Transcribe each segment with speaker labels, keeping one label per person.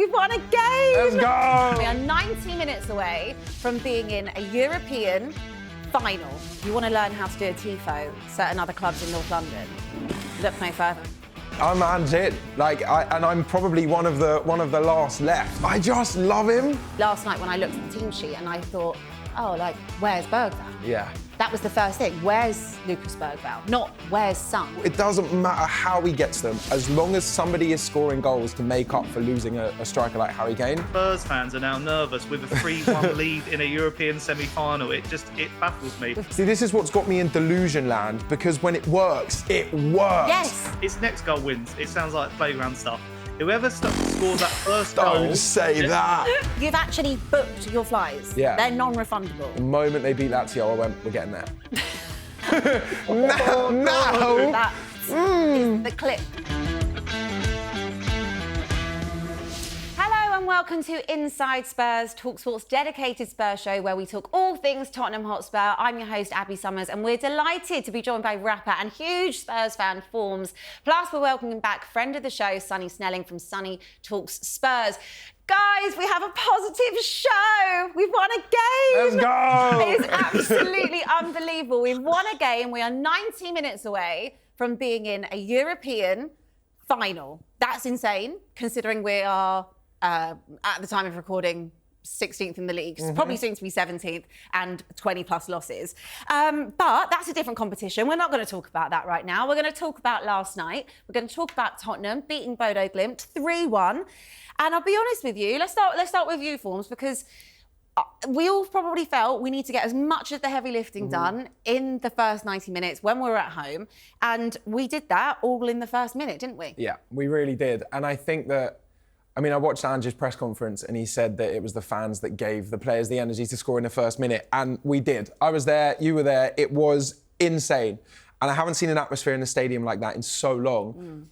Speaker 1: We've won a game!
Speaker 2: Let's go!
Speaker 1: We are 90 minutes away from being in a European final. You want to learn how to do a TIFO, certain other clubs in North London. Look no further.
Speaker 2: I'm hands in. And I'm probably one of the last left. I just love him.
Speaker 1: Last night when I looked at the team sheet and I thought, oh, like, where's Bergvall?
Speaker 2: Yeah.
Speaker 1: That was the first thing. Where's Lucas Bergvall? Not where's Son.
Speaker 2: It doesn't matter how he gets them, as long as somebody is scoring goals to make up for losing a striker like Harry Kane.
Speaker 3: Spurs fans are now nervous with a 3-1 lead in a European semi-final. It baffles me.
Speaker 2: See, this is what's got me in delusion land, because when it works, it works.
Speaker 1: Yes.
Speaker 3: Its next goal wins. It sounds like playground stuff. Whoever scores that first goal...
Speaker 2: Don't say that.
Speaker 1: You've actually booked your flies.
Speaker 2: Yeah.
Speaker 1: They're non-refundable.
Speaker 2: The moment they beat Lazio, I went, we're getting there. now.
Speaker 1: That is the clip. Hello and welcome to Inside Spurs, talkSPORT's dedicated Spurs show where we talk all things Tottenham Hotspur. I'm your host, Abbi and we're delighted to be joined by rapper and huge Spurs fan, Formz. Plus, we're welcoming back friend of the show, Sonny Snelling from Sonny Talks Spurs. Guys, we have a positive show. We've won a game.
Speaker 2: Let's go.
Speaker 1: It is absolutely unbelievable. We've won a game. We are 90 minutes away from being in a European final. That's insane, considering we are, at the time of recording, 16th in the league, probably soon to be 17th, and 20 plus losses. But that's a different competition. We're not going to talk about that right now. We're going to talk about last night. We're going to talk about Tottenham beating Bodo Glimt 3-1. And I'll be honest with you, let's start with you, Formz, because we all probably felt we need to get as much of the heavy lifting done in the first 90 minutes when we were at home. And we did that all in the first minute, didn't we?
Speaker 2: Yeah, we really did. And I think that, I watched Ange's press conference and he said that it was the fans that gave the players the energy to score in the first minute. And we did. I was there, you were there. It was insane. And I haven't seen an atmosphere in the stadium like that in so long.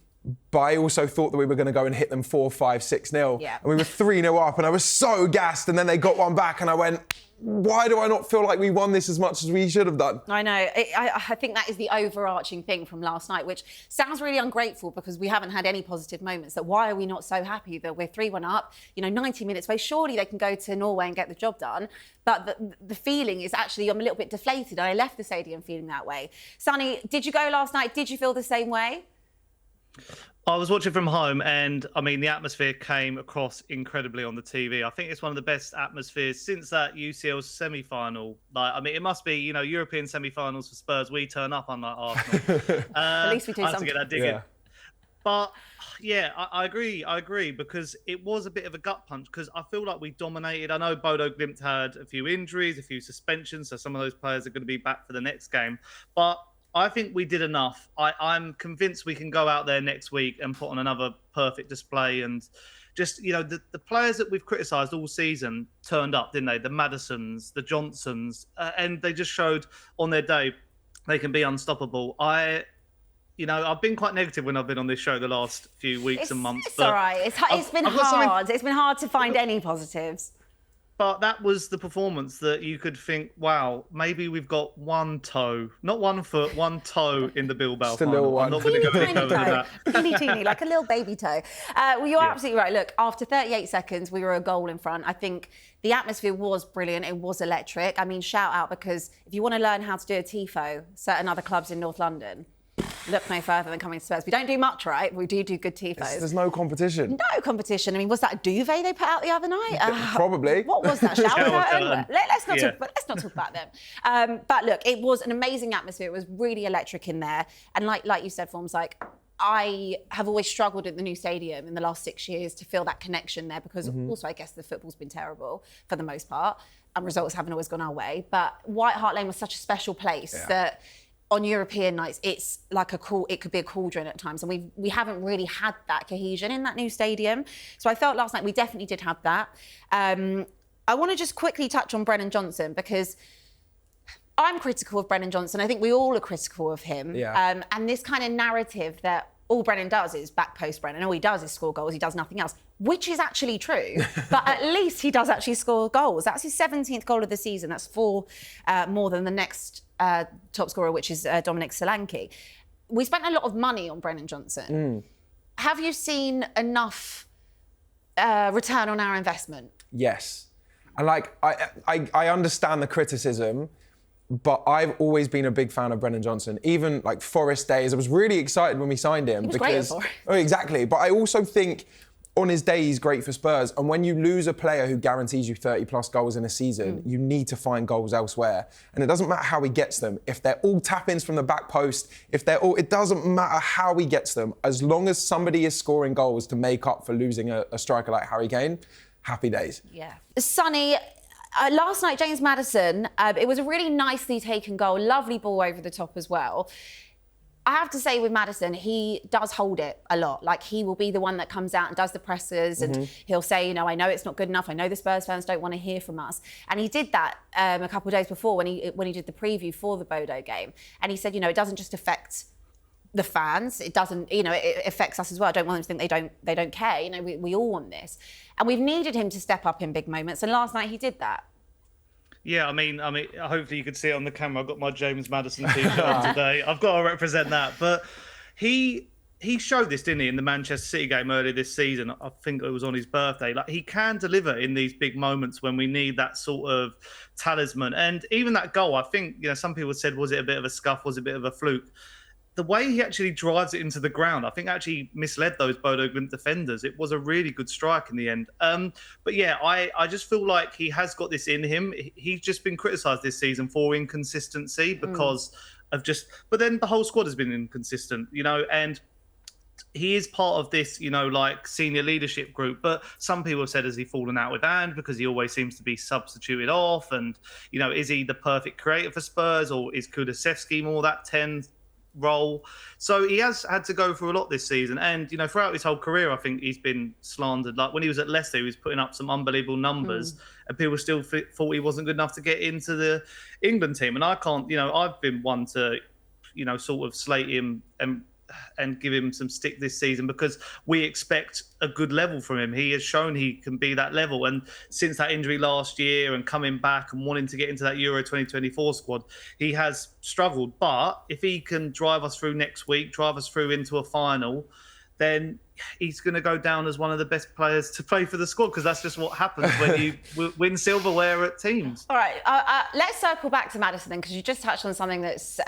Speaker 2: But I also thought that we were going to go and hit them 4-5, 6-0.
Speaker 1: Yeah.
Speaker 2: And we were 3-0 up and I was so gassed. And then they got one back and I went, why do I not feel like we won this as much as we should have done?
Speaker 1: I know. I think that is the overarching thing from last night, which sounds really ungrateful because we haven't had any positive moments. That why are we not so happy that we're 3-1 up, 90 minutes away? Surely they can go to Norway and get the job done. But the feeling is actually I'm a little bit deflated. I left the stadium feeling that way. Sonny, did you go last night? Did you feel the same way?
Speaker 3: I was watching from home and, the atmosphere came across incredibly on the TV. I think it's one of the best atmospheres since that UCL semi-final. It must be, European semi-finals for Spurs. We turn up unlike Arsenal.
Speaker 1: At least we do
Speaker 3: I have
Speaker 1: something.
Speaker 3: to get that dig in. But, yeah, I agree, because it was a bit of a gut punch because I feel like we dominated. I know Bodo Glimt had a few injuries, a few suspensions, so some of those players are going to be back for the next game. But I think we did enough. I'm convinced we can go out there next week and put on another perfect display. And just, the players that we've criticised all season turned up, didn't they? The Maddisons, the Johnsons, and they just showed on their day they can be unstoppable. I've been quite negative when I've been on this show the last few weeks and months.
Speaker 1: It's all right. It's been hard. It's been hard to find any positives.
Speaker 3: But that was the performance that you could think, wow, maybe we've got one toe, not 1 foot, one toe in the Bilbao
Speaker 2: Just a
Speaker 3: final.
Speaker 2: little one.
Speaker 3: I'm not going to go any further than that.
Speaker 1: Teeny, like a little baby toe. Well, you're absolutely right. Look, after 38 seconds, we were a goal in front. I think the atmosphere was brilliant. It was electric. Shout out, because if you want to learn how to do a TIFO, certain other clubs in North London, look no further than coming to Spurs. We don't do much, right? We do good TIFOs.
Speaker 2: There's no competition.
Speaker 1: No competition. Was that a duvet they put out the other night?
Speaker 2: Probably.
Speaker 1: What was that? Shower curtain? Let's not talk about them. But look, it was an amazing atmosphere. It was really electric in there. And like you said, Formz, I have always struggled at the new stadium in the last 6 years to feel that connection there because also I guess the football's been terrible for the most part and results haven't always gone our way. But White Hart Lane was such a special place that on European nights, it's like it could be a cauldron at times. And we haven't really had that cohesion in that new stadium. So I felt last night we definitely did have that. I want to just quickly touch on Brennan Johnson because I'm critical of Brennan Johnson. I think we all are critical of him.
Speaker 2: Yeah.
Speaker 1: And this kind of narrative that all Brennan does is back post Brennan. All he does is score goals. He does nothing else, which is actually true. But at least he does actually score goals. That's his 17th goal of the season. That's 4 more than the next top scorer, which is Dominic Solanke. We spent a lot of money on Brennan Johnson. Have you seen enough return on our investment.
Speaker 2: Yes. And like, I understand the criticism, but I've always been a big fan of Brennan Johnson. Even like Forest days, I was really excited when we signed him.
Speaker 1: He was great at Forest.
Speaker 2: Oh, exactly. But I also think on his day, he's great for Spurs. And when you lose a player who guarantees you 30 plus goals in a season, you need to find goals elsewhere. And it doesn't matter how he gets them. If they're all tap-ins from the back post, it doesn't matter how he gets them. As long as somebody is scoring goals to make up for losing a striker like Harry Kane, happy days.
Speaker 1: Yeah. Sonny, last night, James Maddison, it was a really nicely taken goal, lovely ball over the top as well. I have to say with Maddison, he does hold it a lot. Like, he will be the one that comes out and does the presses and he'll say, you know, I know it's not good enough. I know the Spurs fans don't want to hear from us. And he did that a couple of days before when he did the preview for the Bodo game. And he said, you know, it doesn't just affect the fans. It doesn't, you know, it affects us as well. I don't want them to think they don't care. You know, we all want this. And we've needed him to step up in big moments. And last night he did that.
Speaker 3: Yeah, I mean, hopefully you could see it on the camera. I've got my James Maddison t-shirt on today. I've got to represent that. But he showed this, didn't he, in the Manchester City game earlier this season. I think it was on his birthday. Like, he can deliver in these big moments when we need that sort of talisman. And even that goal, I think, you know, some people said, was it a bit of a scuff? Was it a bit of a fluke? The way he actually drives it into the ground, I think actually misled those Bodo Glimt defenders. It was a really good strike in the end. But yeah, I just feel like he has got this in him. He's just been criticised this season for inconsistency because of just... But then the whole squad has been inconsistent, you know, and he is part of this, you know, like senior leadership group. But some people have said, has he fallen out with Ange because he always seems to be substituted off? And, you know, is he the perfect creator for Spurs, or is Kulusevski more that 10 role? So he has had to go through a lot this season, and you know, throughout his whole career, I think he's been slandered. Like when he was at Leicester, he was putting up some unbelievable numbers, and people still thought he wasn't good enough to get into the England team. And I can't, you know, I've been one to, you know, sort of slate him and give him some stick this season because we expect a good level from him. He has shown he can be that level. And since that injury last year and coming back and wanting to get into that Euro 2024 squad, he has struggled. But if he can drive us through next week, drive us through into a final, then he's going to go down as one of the best players to play for the squad, because that's just what happens when you win silverware at teams.
Speaker 1: All right, let's circle back to Maddison then, because you just touched on something that's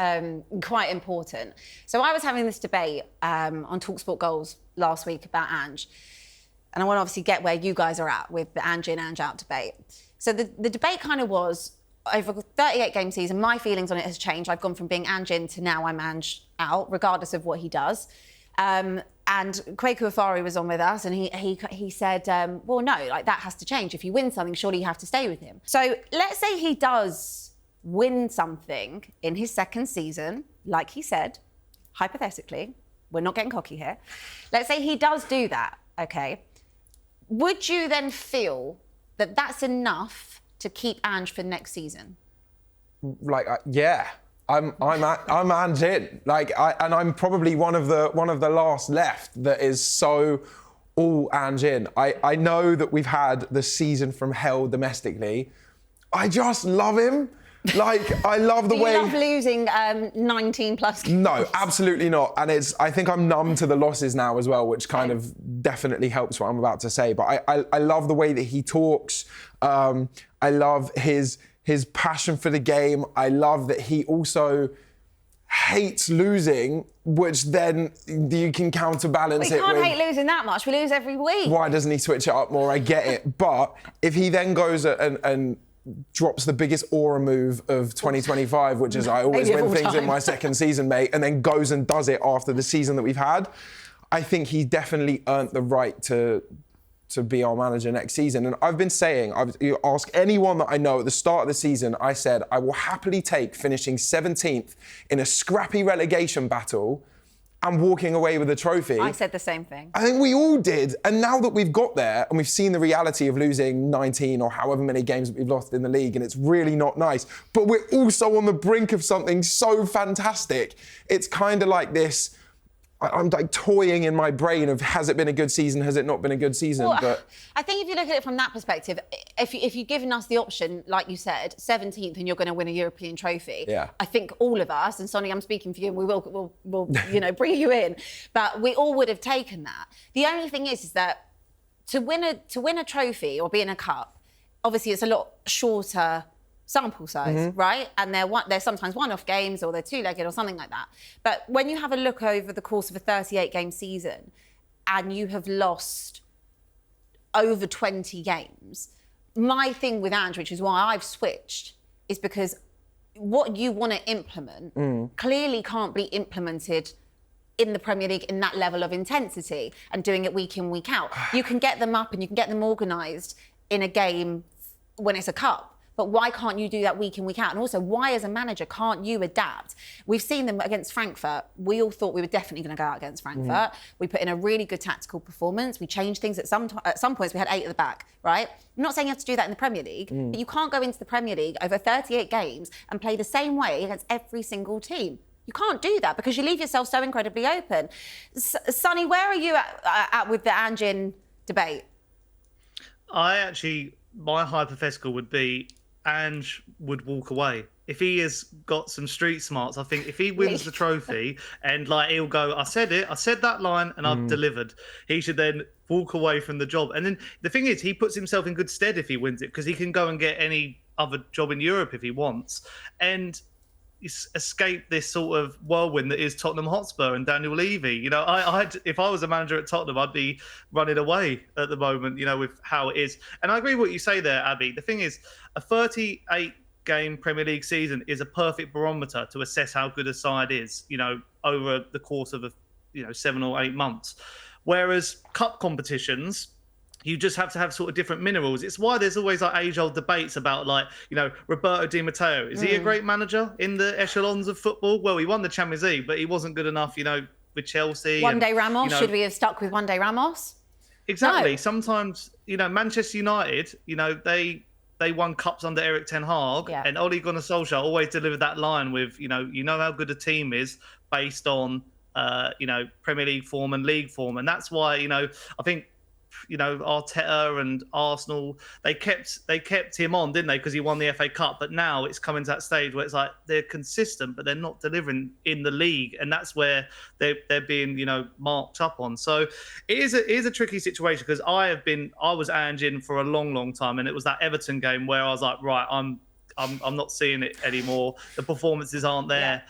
Speaker 1: quite important. So I was having this debate on talkSPORT Goals last week about Ange, and I want to obviously get where you guys are at with the Ange in, Ange out debate. So the debate kind of was, over a 38-game season, my feelings on it has changed. I've gone from being Ange in to now I'm Ange out, regardless of what he does. And Kwaku Afari was on with us, and he said, well, no, like that has to change. If you win something, surely you have to stay with him. So let's say he does win something in his second season, like he said, hypothetically, we're not getting cocky here. Let's say he does do that, okay? Would you then feel that that's enough to keep Ange for next season?
Speaker 2: Like, yeah. I'm Ange in. Like, and I'm probably one of the last left that is so all Ange in. I know that we've had the season from hell domestically. I just love him. Like, I love the way...
Speaker 1: You love losing 19 plus games?
Speaker 2: No, absolutely not. And I think I'm numb to the losses now as well, which kind of definitely helps what I'm about to say. But I love the way that he talks. I love his passion for the game. I love that he also hates losing, which then you can counterbalance it with...
Speaker 1: We can't hate losing that much. We lose every week.
Speaker 2: Why doesn't he switch it up more? I get it. But if he then goes and drops the biggest aura move of 2025, which is I always win things in my second season, mate, and then goes and does it after the season that we've had, I think he definitely earned the right to be our manager next season. And I've been saying, you ask anyone that I know at the start of the season, I said, I will happily take finishing 17th in a scrappy relegation battle and walking away with a trophy.
Speaker 1: I said the same thing.
Speaker 2: I think we all did. And now that we've got there and we've seen the reality of losing 19 or however many games that we've lost in the league, and it's really not nice, but we're also on the brink of something so fantastic. It's kind of like this, I'm like toying in my brain of, has it been a good season? Has it not been a good season?
Speaker 1: Well,
Speaker 2: but
Speaker 1: I think if you look at it from that perspective, if you've given us the option, like you said, 17th and you're going to win a European trophy,
Speaker 2: yeah.
Speaker 1: I think all of us, and Sonny, I'm speaking for you, and we'll you know, bring you in, but we all would have taken that. The only thing is that to win a trophy or be in a cup, obviously it's a lot shorter sample size, right? And they're sometimes one-off games or they're two-legged or something like that. But when you have a look over the course of a 38-game season and you have lost over 20 games, my thing with Ange, which is why I've switched, is because what you want to implement clearly can't be implemented in the Premier League in that level of intensity and doing it week in, week out. You can get them up and you can get them organised in a game when it's a cup. But why can't you do that week in, week out? And also, why as a manager can't you adapt? We've seen them against Frankfurt. We all thought we were definitely going to go out against Frankfurt. We put in a really good tactical performance. We changed things at some points. We had 8 at the back, right? I'm not saying you have to do that in the Premier League, but you can't go into the Premier League over 38 games and play the same way against every single team. You can't do that because you leave yourself so incredibly open. Sonny, where are you at with the Ange debate?
Speaker 3: My hypothetical would be Ange would walk away. If he has got some street smarts, I think if he wins the trophy and he'll go, I said that line and I've delivered, he should then walk away from the job. And then the thing is, he puts himself in good stead if he wins it, because he can go and get any other job in Europe if he wants. And escape this sort of whirlwind that is Tottenham Hotspur and Daniel Levy. If I was a manager at Tottenham, I'd be running away at the moment, with how it is. And I agree with what you say there, Abby. The thing is, a 38-game Premier League season is a perfect barometer to assess how good a side is, over the course of 7 or 8 months. Whereas cup competitions, you just have to have sort of different minerals. It's why there's always age-old debates about Roberto Di Matteo. Is he a great manager in the echelons of football? Well, he won the Champions League, but he wasn't good enough, with Chelsea.
Speaker 1: One day Ramos, should we have stuck with one day Ramos?
Speaker 3: Exactly.
Speaker 1: No.
Speaker 3: Sometimes, Manchester United, they won cups under Eric Ten Hag, and Ole Gunnar Solskjaer always delivered that line with, you know how good a team is based on, Premier League form and league form. And that's why, I think, Arteta and Arsenal, they kept him on, didn't they? Because he won the FA Cup. But now it's coming to that stage where it's like they're consistent, but they're not delivering in the league, and that's where they're being marked up on. So it is a tricky situation, because I was Ange in for a long time, and it was that Everton game where I was like, right, I'm not seeing it anymore. The performances aren't there,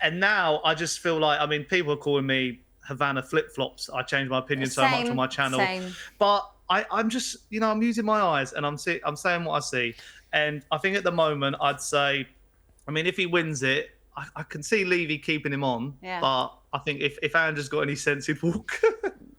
Speaker 3: and now I just feel like, people are calling me Havana flip-flops. I changed my opinion so much on my channel. But I'm just, I'm using my eyes and I'm saying what I see. And I think at the moment, I'd say, if he wins it, I can see Levy keeping him on. Yeah. But I think if Andrew's got any sense, he'd walk.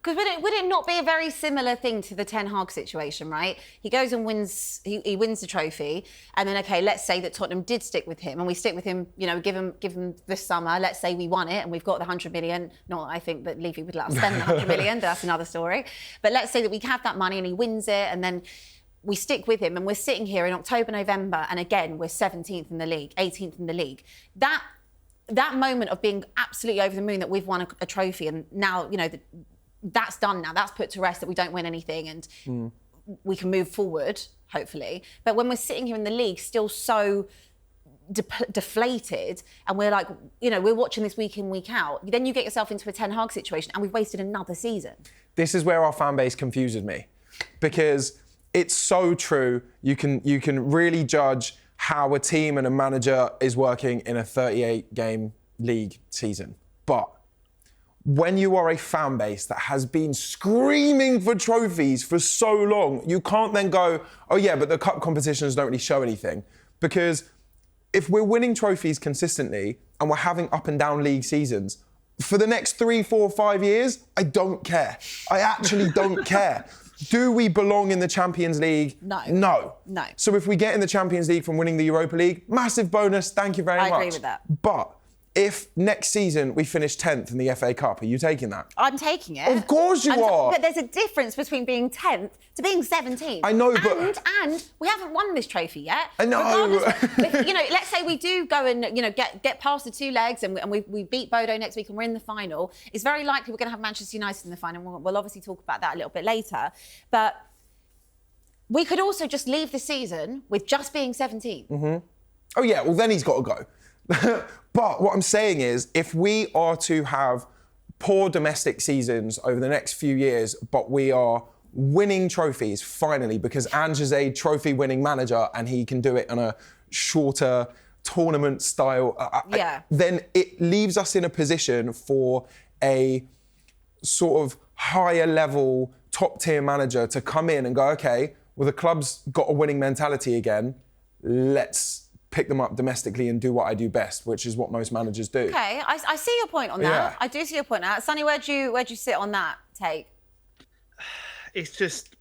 Speaker 1: Because would it not be a very similar thing to the Ten Hag situation, right? He goes and wins, he wins the trophy, and then, okay, let's say that Tottenham did stick with him, and we stick with him, give him this summer, let's say we won it, and we've got the 100 million, not that I think that Levy would let us spend the 100 million, but that's another story. But let's say that we have that money and he wins it, and then we stick with him, and we're sitting here in October, November, and again, we're 17th in the league, 18th in the league. That moment of being absolutely over the moon that we've won a trophy, and now, that's done now. That's put to rest, that we don't win anything, and we can move forward, hopefully. But when we're sitting here in the league, still so deflated, and we're like, we're watching this week in, week out, then you get yourself into a Ten Hag situation, and we've wasted another season.
Speaker 2: This is where our fan base confuses me, because it's so true. You can really judge how a team and a manager is working in a 38-game league season. But when you are a fan base that has been screaming for trophies for so long, you can't then go, oh yeah, but the cup competitions don't really show anything. Because if we're winning trophies consistently and we're having up and down league seasons, for the next 3, 4, 5 years, I don't care. I actually don't care. Do we belong in the Champions League? No. So if we get in the Champions League from winning the Europa League, massive bonus, thank you very much.
Speaker 1: I agree with that.
Speaker 2: But if next season we finish 10th in the FA Cup, are you taking that?
Speaker 1: I'm taking it.
Speaker 2: Of course you are.
Speaker 1: But there's a difference between being 10th to being 17th.
Speaker 2: I know, but...
Speaker 1: And we haven't won this trophy yet.
Speaker 2: I know.
Speaker 1: Let's say we do go and, get past the 2 legs and we beat Bodo next week and we're in the final. It's very likely we're going to have Manchester United in the final. We'll obviously talk about that a little bit later. But we could also just leave the season with just being 17th.
Speaker 2: Mm-hmm. Oh, yeah. Well, then he's got to go. But what I'm saying is, if we are to have poor domestic seasons over the next few years, but we are winning trophies, finally, because Ange is a trophy-winning manager and he can do it on a shorter tournament style, then it leaves us in a position for a sort of higher level, top-tier manager to come in and go, okay, well, the club's got a winning mentality again, let's pick them up domestically and do what I do best, which is what most managers do.
Speaker 1: Okay, I see your point on that.
Speaker 2: Yeah.
Speaker 1: I do see your point on that. Sonny, where'd you sit on that take?
Speaker 3: It's just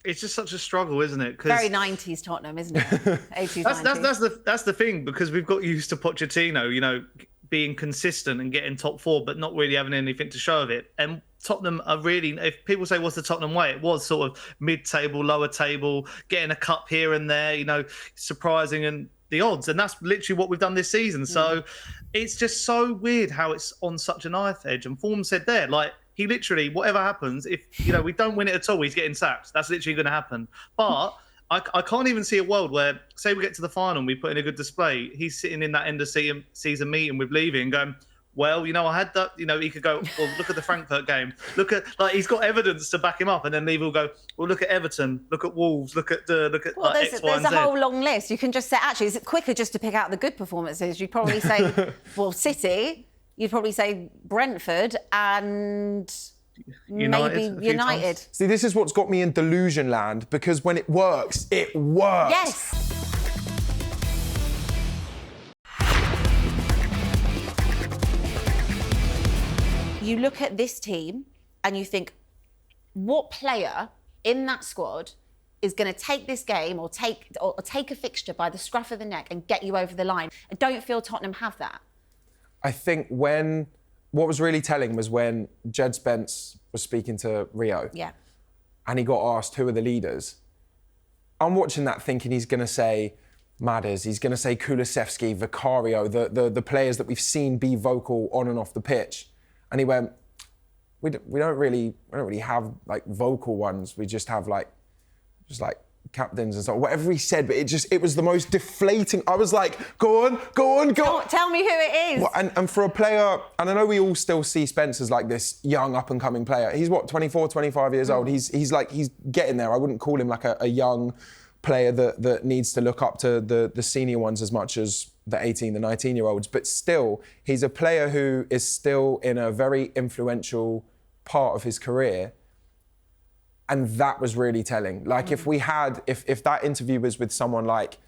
Speaker 3: such a struggle, isn't it?
Speaker 1: Very 90s Tottenham, isn't it? 80s, 90s.
Speaker 3: That's the thing, because we've got used to Pochettino, you know, being consistent and getting top four, but not really having anything to show of it. And Tottenham are really, if people say, what's the Tottenham way? It was sort of mid-table, lower table, getting a cup here and there, you know, surprising and the odds. And that's literally what we've done this season. So it's just so weird how it's on such a knife edge. And Formz said there, like, he literally, whatever happens, if, you know, we don't win it at all, he's getting sacked. That's literally going to happen. But I can't even see a world where, say we get to the final and we put in a good display, he's sitting in that end of season meeting with Levy and going, well, you know, I had that, you know, he could go, well, look at the Frankfurt game. Look at, like, he's got evidence to back him up. And then Levy will go, well, look at Everton, look at Wolves, look at
Speaker 1: well,
Speaker 3: like, X, Y, and
Speaker 1: there's
Speaker 3: Z.
Speaker 1: a whole long list. You can just say, actually, is it quicker just to pick out the good performances? You'd probably say, well, City, you'd probably say Brentford and maybe United.
Speaker 2: See, this is what's got me in delusion land, because when it works, it works.
Speaker 1: Yes. You look at this team and you think, what player in that squad is going to take this game or take a fixture by the scruff of the neck and get you over the line? I don't feel Tottenham have that.
Speaker 2: I think what was really telling was when Jed Spence was speaking to Rio.
Speaker 1: Yeah.
Speaker 2: And he got asked, who are the leaders? I'm watching that thinking he's going to say Madders, he's going to say Kulusevski, Vicario, the players that we've seen be vocal on and off the pitch. And he went, we don't really have like vocal ones. We just have like captains and so whatever he said, but it was the most deflating. I was like, go on.
Speaker 1: Tell me who it is.
Speaker 2: Well, and for a player, and I know we all still see Spence as like this young up and coming player. He's what, 24, 25 years old. He's getting there. I wouldn't call him like a young player that needs to look up to the senior ones as much as the 18, the 19-year-olds. But still, he's a player who is still in a very influential part of his career. And that was really telling. Like if that interview was with someone like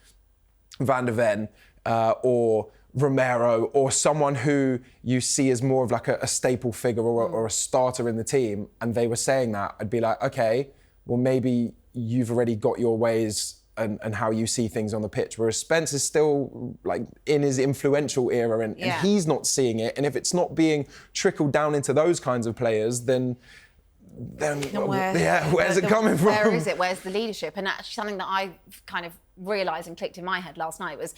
Speaker 2: Van der Ven or Romero or someone who you see as more of like a staple figure or a starter in the team, and they were saying that, I'd be like, okay, well, maybe you've already got your ways and how you see things on the pitch. Whereas Spence is still like in his influential era and he's not seeing it. And if it's not being trickled down into those kinds of players, then where's it coming from?
Speaker 1: Where is it? Where's the leadership? And actually something that I kind of realised and clicked in my head last night was,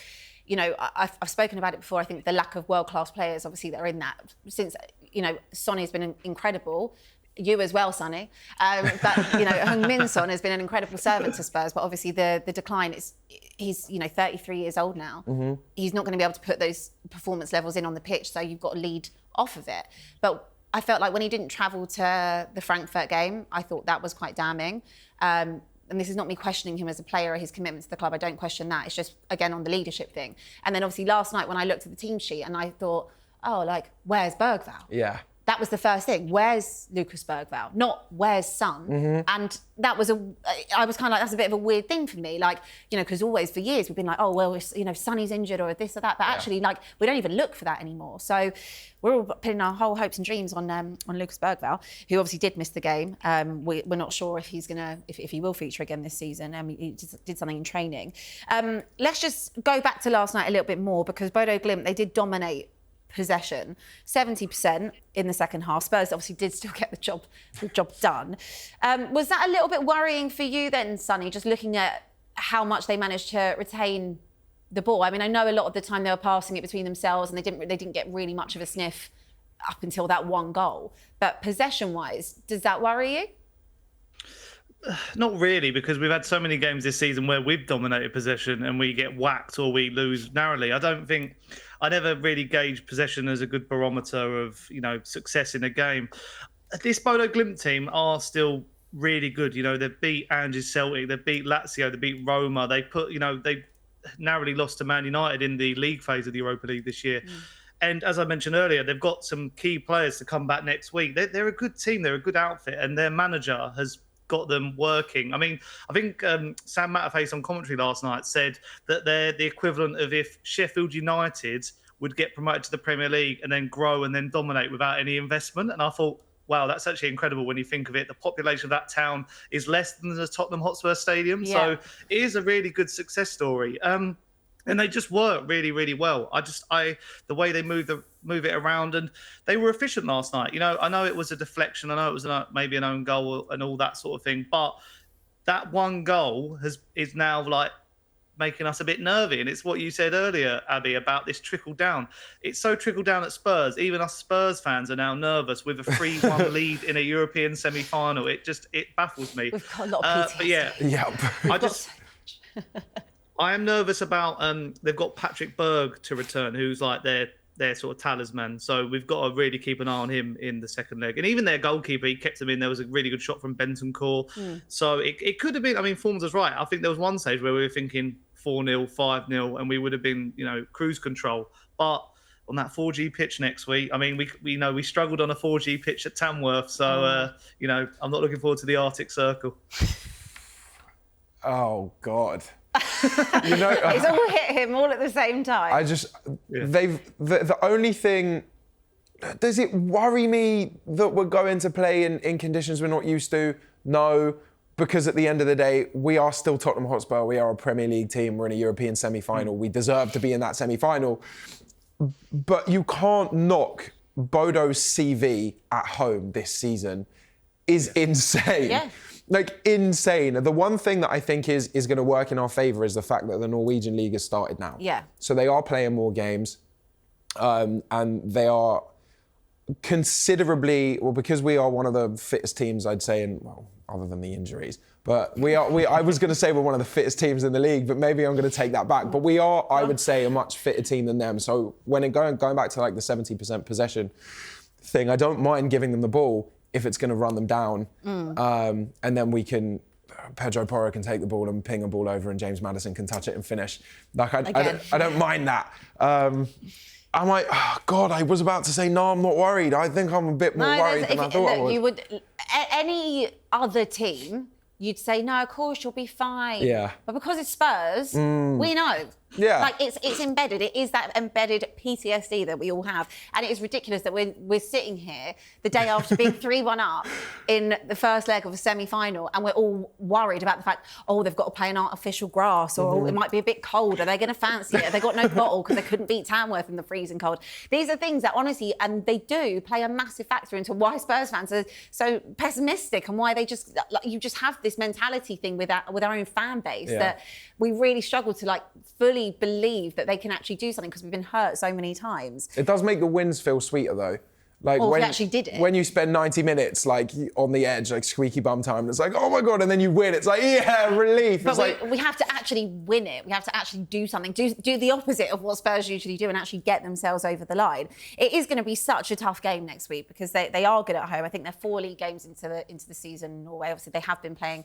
Speaker 1: you know, I've spoken about it before, I think the lack of world-class players, obviously, that are in that. Since, you know, Sonny has been incredible. You as well, Sonny. But, you know, Heung-min Son has been an incredible servant to Spurs, but obviously the decline is, he's, you know, 33 years old now. Mm-hmm. He's not going to be able to put those performance levels in on the pitch, so you've got to lead off of it. But I felt like when he didn't travel to the Frankfurt game, I thought that was quite damning. And this is not me questioning him as a player or his commitment to the club. I don't question that. It's just, again, on the leadership thing. And then obviously last night when I looked at the team sheet and I thought, oh, like, where's Bergvall?
Speaker 2: Yeah.
Speaker 1: That was the first thing. Where's Lucas Bergvall? Not where's Son? Mm-hmm. And that was I was kind of like, that's a bit of a weird thing for me. Like, you know, because always for years we've been like, oh, well, you know, Sonny's injured or this or that. But actually, like, we don't even look for that anymore. So we're all putting our whole hopes and dreams on Lucas Bergvall, who obviously did miss the game. We're not sure if he's if he will feature again this season. He did something in training. Let's just go back to last night a little bit more, because Bodo Glimt, they did dominate possession, 70% in the second half. Spurs obviously did still get the job done. Was that a little bit worrying for you then, Sonny, just looking at how much they managed to retain the ball? I mean, I know a lot of the time they were passing it between themselves and they didn't get really much of a sniff up until that one goal. But possession-wise, does that worry you?
Speaker 3: Not really, because we've had so many games this season where we've dominated possession and we get whacked or we lose narrowly. I never really gauged possession as a good barometer of, you know, success in a game. This Bodo Glimt team are still really good. You know, they beat Ange's Celtic, they beat Lazio, they beat Roma. They narrowly lost to Man United in the league phase of the Europa League this year. And as I mentioned earlier, they've got some key players to come back next week. They're a good team. They're a good outfit. And their manager has got them working. I mean, I think Sam Matterface on commentary last night said that they're the equivalent of if Sheffield United would get promoted to the Premier League and then grow and then dominate without any investment. And I thought, wow, that's actually incredible when you think of it. The population of that town is less than the Tottenham Hotspur Stadium. Yeah. So it is a really good success story. And they just work really, really well. The way they move it around, and they were efficient last night. You know, I know it was a deflection. I know it was maybe an own goal and all that sort of thing. But that one goal is now like making us a bit nervy. And it's what you said earlier, Abbi, about this trickle down. It's so trickled down at Spurs. Even us Spurs fans are now nervous with a 3-1 lead in a European semi-final. It baffles me.
Speaker 1: We've got a lot of PTSD.
Speaker 3: But yeah, I am nervous about they've got Patrick Berg to return, who's like their sort of talisman. So we've got to really keep an eye on him in the second leg. And even their goalkeeper, he kept them in. There was a really good shot from Bentancur. So it could have been, I mean, Formz was right. I think there was one stage where we were thinking 4-0, 5-0, and we would have been, you know, cruise control. But on that 4G pitch next week, I mean, we know we struggled on a 4G pitch at Tamworth. So, you know, I'm not looking forward to the Arctic Circle.
Speaker 2: Oh, God. You know,
Speaker 1: it's all hit him all at the same time.
Speaker 2: The only thing, does it worry me that we're going to play in conditions we're not used to? No, because at the end of the day, we are still Tottenham Hotspur. We are a Premier League team. We're in a European semi-final. We deserve to be in that semi-final. But you can't knock Bodo's CV at home this season is insane. Yeah. Like, insane. The one thing that I think is going to work in our favour is the fact that the Norwegian League has started now. Yeah. So they are playing more games, and they are considerably, well, because we are one of the fittest teams, I'd say, other than the injuries, but I was going to say we're one of the fittest teams in the league, but maybe I'm going to take that back. But we are, I would say, a much fitter team than them. So when going back to like the 70% possession thing, I don't mind giving them the ball if it's going to run them down. And then Pedro Porro can take the ball and ping a ball over and James Maddison can touch it and finish. Like, I don't mind that. I'm like, oh, God, I was about to say, no, I'm not worried. I think I'm a bit more worried than I thought I was.
Speaker 1: Any other team, you'd say, no, of course, you'll be fine. Yeah. But because it's Spurs, we know. Yeah. Like, it's embedded. It is that embedded PTSD that we all have. And it is ridiculous that we're sitting here the day after being 3-1 up in the first leg of a semi-final, and we're all worried about the fact, they've got to play on artificial grass, or it might be a bit cold. Are they going to fancy it? Have they got no bottle because they couldn't beat Tamworth in the freezing cold? These are things that, honestly, and they do play a massive factor into why Spurs fans are so pessimistic and why you just have this mentality thing with our own fan base that we really struggle to fully believe that they can actually do something because we've been hurt so many times.
Speaker 2: It does make the wins feel sweeter though. Like
Speaker 1: when we actually did it.
Speaker 2: When you spend 90 minutes like on the edge, like squeaky bum time, and it's like, oh my God, and then you win. It's like, yeah, relief.
Speaker 1: But we have to actually win it. We have to actually do something, do the opposite of what Spurs usually do and actually get themselves over the line. It is going to be such a tough game next week because they are good at home. I think they're 4 league games into the season in Norway. Obviously, they have been playing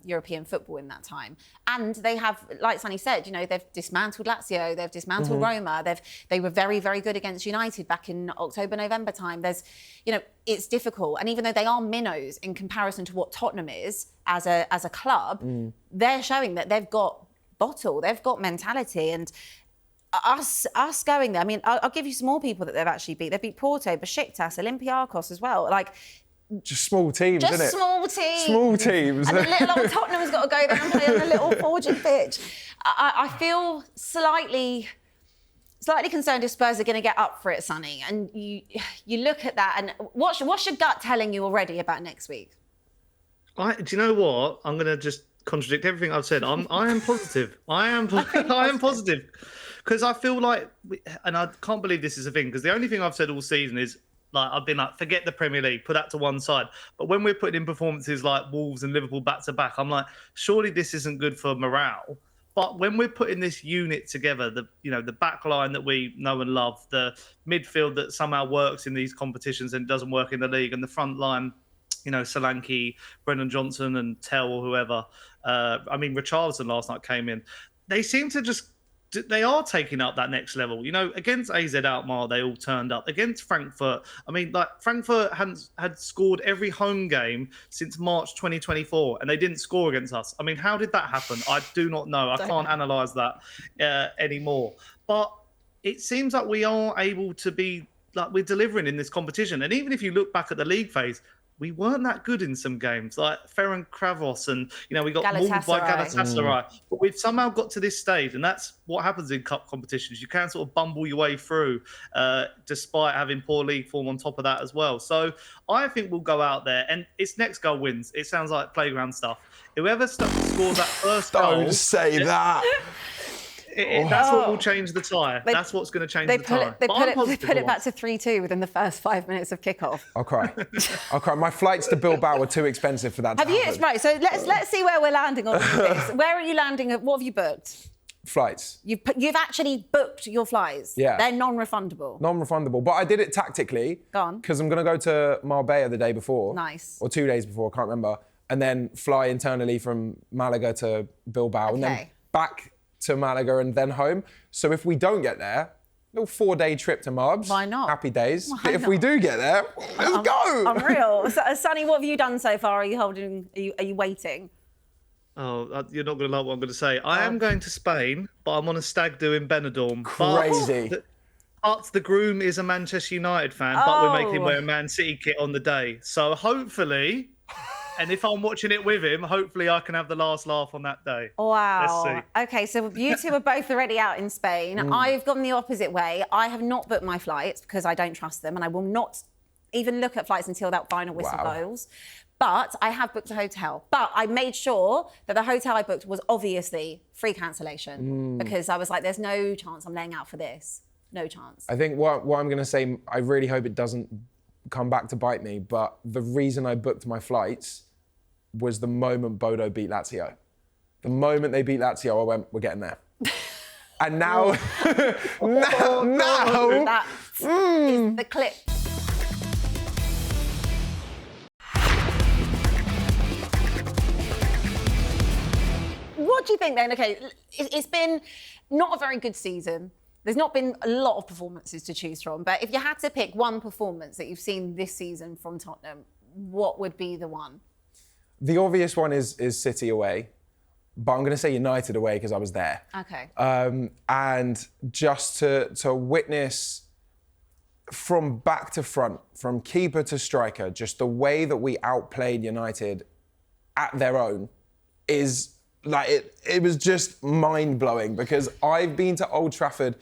Speaker 1: European football in that time. And they have, like Sonny said, you know, they've dismantled Lazio, they've dismantled Roma. They were very, very good against United back in October, November time. There's, you know, it's difficult. And even though they are minnows in comparison to what Tottenham is as a club, they're showing that they've got bottle, they've got mentality. And us going there, I mean, I'll give you some more people that they've actually beat. They've beat Porto, Besiktas, Olympiacos as well. Like,
Speaker 2: just small teams, isn't it?
Speaker 1: Small teams.
Speaker 2: Small teams.
Speaker 1: And the little old Tottenham's got to go there and play on a little 4G pitch. I feel slightly concerned if Spurs are going to get up for it, Sonny. And you look at that, and what's your gut telling you already about next week?
Speaker 3: Do you know what? I'm going to just contradict everything I've said. I am positive. I am positive. Because I feel like, and I can't believe this is a thing, because the only thing I've said all season is, I've been like, forget the Premier League, put that to one side. But when we're putting in performances like Wolves and Liverpool back to back, I'm like, surely this isn't good for morale. But when we're putting this unit together, the back line that we know and love, the midfield that somehow works in these competitions and doesn't work in the league, and the front line Solanke, Brendan Johnson and Tell or whoever. Richarlison last night came in. They seem to they are taking up that next level. Against AZ Alkmaar, they all turned up. Against Frankfurt, Frankfurt had scored every home game since March 2024, and they didn't score against us. How did that happen? I do not know. I can't analyse that anymore. But it seems like we are able to be, we're delivering in this competition. And even if you look back at the league phase, we weren't that good in some games, like Ferencváros, and we got mauled by Galatasaray. But we've somehow got to this stage, and that's what happens in cup competitions. You can sort of bumble your way through, despite having poor league form on top of that as well. So I think we'll go out there, and it's next goal wins. It sounds like playground stuff. Whoever scores that first goal...
Speaker 2: Don't say that.
Speaker 3: That's what will change the tie. That's what's going to change the tie.
Speaker 1: They put it back to 3-2 within the first 5 minutes of kickoff.
Speaker 2: I'll cry. My flights to Bilbao were too expensive for that to happen.
Speaker 1: Right, so let's see where we're landing on this. Where are you landing? What have you booked?
Speaker 2: Flights.
Speaker 1: You've actually booked your flights.
Speaker 2: Yeah.
Speaker 1: They're non-refundable.
Speaker 2: Non-refundable. But I did it tactically.
Speaker 1: Go on.
Speaker 2: Because I'm going to go to Marbella the day before.
Speaker 1: Nice.
Speaker 2: Or 2 days before, I can't remember. And then fly internally from Malaga to Bilbao. Okay. And then back to Malaga and then home. So if we don't get there, little 4-day trip to Marbs.
Speaker 1: Why not?
Speaker 2: Happy days. But if we do get there, let's go.
Speaker 1: Unreal. Sonny, what have you done so far? Are you waiting?
Speaker 3: Oh, you're not going to like what I'm going to say. I am going to Spain, but I'm on a stag do in Benidorm.
Speaker 2: Crazy.
Speaker 3: But the groom is a Manchester United fan, but we're making him wear a Man City kit on the day. So hopefully... And if I'm watching it with him, hopefully I can have the last laugh on that day.
Speaker 1: Wow.
Speaker 3: Let's see.
Speaker 1: Okay, so you two are both already out in Spain. I've gone the opposite way. I have not booked my flights because I don't trust them, and I will not even look at flights until that final whistle goes. But I have booked a hotel. But I made sure that the hotel I booked was obviously free cancellation because I was like, there's no chance I'm laying out for this. No chance.
Speaker 2: I think what I'm going to say, I really hope it doesn't come back to bite me, but the reason I booked my flights was the moment Bodo beat Lazio. The moment they beat Lazio, I went, we're getting there. And now,
Speaker 1: That is the clip. What do you think then? Okay, it's been not a very good season. There's not been a lot of performances to choose from, but if you had to pick one performance that you've seen this season from Tottenham, what would be the one?
Speaker 2: The obvious one is City away, but I'm going to say United away because I was there.
Speaker 1: Okay.
Speaker 2: And just to witness from back to front, from keeper to striker, just the way that we outplayed United at their own is like, it was just mind-blowing because I've been to Old Trafford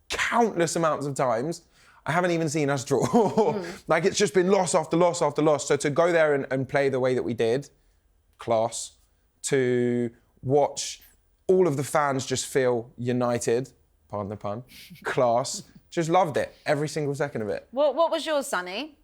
Speaker 2: countless amounts of times. I haven't even seen us draw. Like, it's just been loss after loss after loss. So to go there and play the way that we did, class. To watch all of the fans just feel united, pardon the pun, class. Just loved it, every single second of it.
Speaker 1: What was yours, Sonny?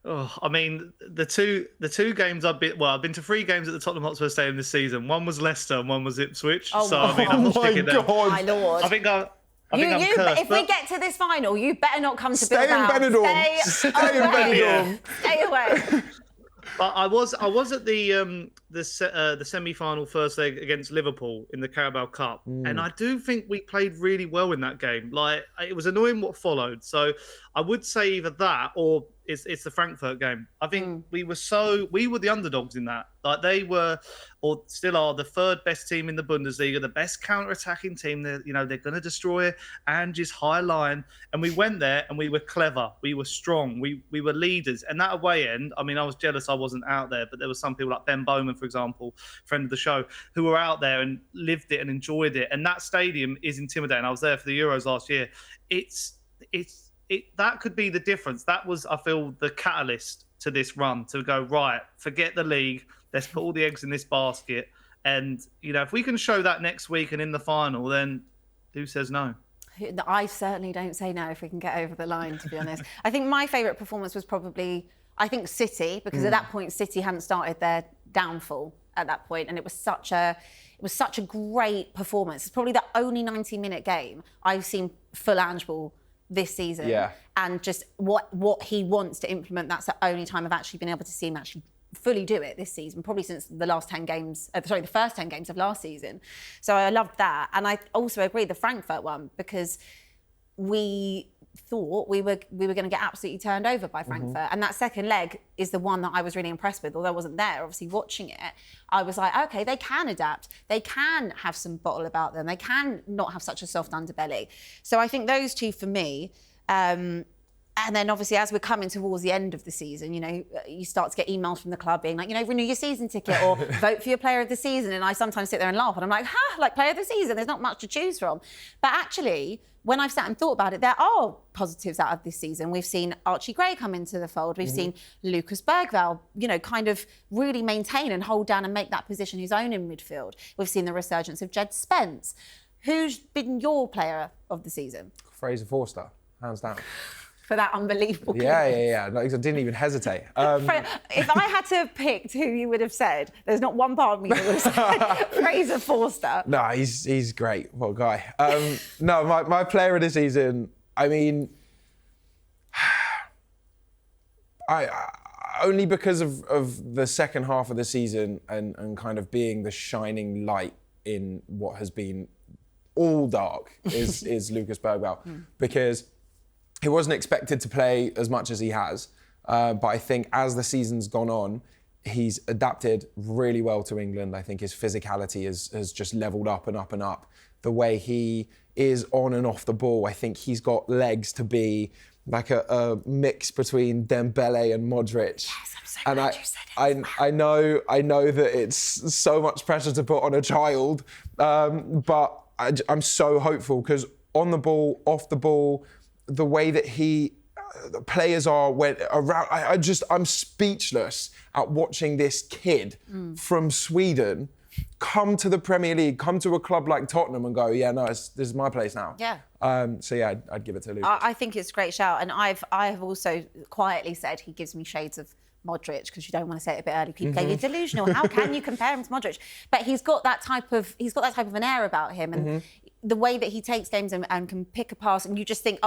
Speaker 3: Oh, the two games I've been to 3 games at the Tottenham Hotspur Stadium this season. One was Leicester and one was Ipswich.
Speaker 1: Oh,
Speaker 3: I'm not sticking there.
Speaker 1: My Lord.
Speaker 3: I think I'm cursed,
Speaker 1: if we get to this final, you better not come to
Speaker 2: Stay
Speaker 1: Bilbao.
Speaker 2: in Benidorm. Stay in Benidorm.
Speaker 1: Stay away.
Speaker 3: But I was at the semi-final first leg against Liverpool in the Carabao Cup, and I do think we played really well in that game. Like, it was annoying what followed. So I would say either that or it's the Frankfurt game. I think we were the underdogs in that. Like, they were, or still are, the 3rd best team in the Bundesliga, the best counter-attacking team. They're going to destroy Ange's high line. And we went there and we were clever. We were strong. We were leaders. And that away end, I was jealous I wasn't out there, but there were some people like Ben Bowman, for example, friend of the show, who were out there and lived it and enjoyed it. And that stadium is intimidating. I was there for the Euros last year. That could be the difference. That was, I feel, the catalyst to this run, to go, right, forget the league. Let's put all the eggs in this basket. And, if we can show that next week and in the final, then who says no?
Speaker 1: I certainly don't say no if we can get over the line, to be honest. I think my favourite performance was probably, City, because at that point, City hadn't started their downfall at that point, and it was such a great performance. It's probably the only 90-minute game I've seen full Ange ball this season.
Speaker 2: Yeah.
Speaker 1: And just what he wants to implement. That's the only time I've actually been able to see him actually fully do it this season, probably since the first 10 games of last season. So I loved that. And I also agree the Frankfurt one, because we thought we were going to get absolutely turned over by Frankfurt. And that second leg is the one that I was really impressed with, although I wasn't there. Obviously, watching it, I was like, okay, they can adapt. They can have some bottle about them. They can not have such a soft underbelly. So I think those two for me. And then obviously, as we're coming towards the end of the season, you start to get emails from the club being like, renew your season ticket or vote for your player of the season. And I sometimes sit there and laugh and I'm like, like player of the season, there's not much to choose from. But actually, when I've sat and thought about it, there are positives out of this season. We've seen Archie Gray come into the fold. We've seen Lucas Bergvall, kind of really maintain and hold down and make that position his own in midfield. We've seen the resurgence of Jed Spence. Who's been your player of the season?
Speaker 2: Fraser Forster, hands down.
Speaker 1: For that unbelievable
Speaker 2: Yeah. I didn't even hesitate.
Speaker 1: If I had to have picked who you would have said, there's not one part of me that would have said Fraser Forster.
Speaker 2: No, he's great. What a guy. No, my player of the season, I mean, I only because of the second half of the season and kind of being the shining light in what has been all dark is Lucas Bergvall. Because he wasn't expected to play as much as he has, but I think as the season's gone on, he's adapted really well to England. I think his physicality has just leveled up and up and up. The way he is on and off the ball, I think he's got legs to be like a mix between Dembele and Modric.
Speaker 1: Yes, I'm so glad you said it.
Speaker 2: I know that it's so much pressure to put on a child, but I'm so hopeful because on the ball, off the ball, the way that the players are when around, I'm speechless at watching this kid from Sweden come to the Premier League, come to a club like Tottenham and go, this is my place now.
Speaker 1: Yeah.
Speaker 2: I'd give it to Lucas.
Speaker 1: I think it's a great shout, and I have also quietly said he gives me shades of Modric, because you don't want to say it a bit early. People go, you're delusional. How can you compare him to Modric? But he's got that type of an air about him, and the way that he takes games and can pick a pass, and you just think,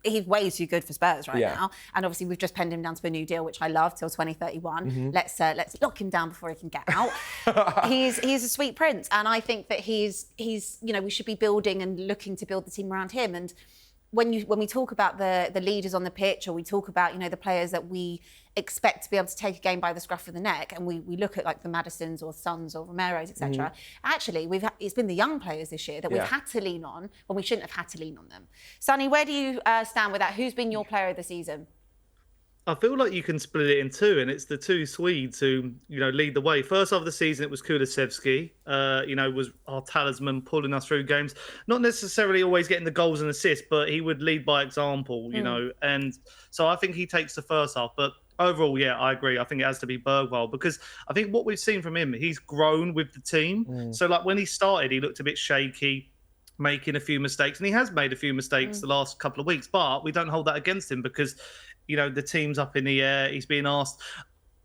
Speaker 1: he's way too good for Spurs right now. And obviously we've just penned him down to a new deal, which I love, till 2031. Let's lock him down before he can get out. He's a sweet prince, and I think that he's we should be building and looking to build the team around him. And when we talk about the leaders on the pitch, or we talk about the players that we expect to be able to take a game by the scruff of the neck, and we look at like the Madisons or Sons or Romeros, etc. Actually, it's been the young players this year that we've had to lean on when we shouldn't have had to lean on them. Sonny, where do you stand with that? Who's been your player of the season?
Speaker 3: I feel like you can split it in two, and it's the two Swedes who, lead the way. First half of the season, it was Kulusevski, was our talisman, pulling us through games. Not necessarily always getting the goals and assists, but he would lead by example, And so I think he takes the first half. But overall, I agree. I think it has to be Bergvall, because I think what we've seen from him, he's grown with the team. So like when he started, he looked a bit shaky, making a few mistakes, and he has made a few mistakes the last couple of weeks, but we don't hold that against him because the team's up in the air. He's being asked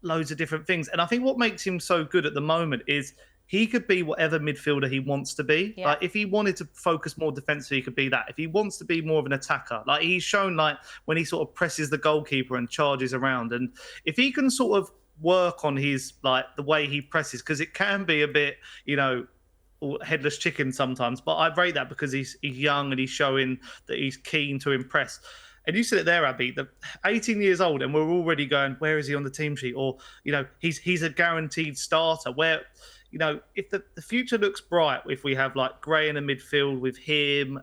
Speaker 3: loads of different things. And I think what makes him so good at the moment is he could be whatever midfielder he wants to be.
Speaker 1: Yeah.
Speaker 3: Like if he wanted to focus more defensively, he could be that. If he wants to be more of an attacker, like he's shown like when he sort of presses the goalkeeper and charges around. And if he can sort of work on his, like the way he presses, because it can be a bit, headless chicken sometimes, but I rate that because he's young and he's showing that he's keen to impress. And you said it there, Abbi, that 18 years old and we're already going, where is he on the team sheet? Or, he's a guaranteed starter. Where, if the future looks bright, if we have like Gray in the midfield with him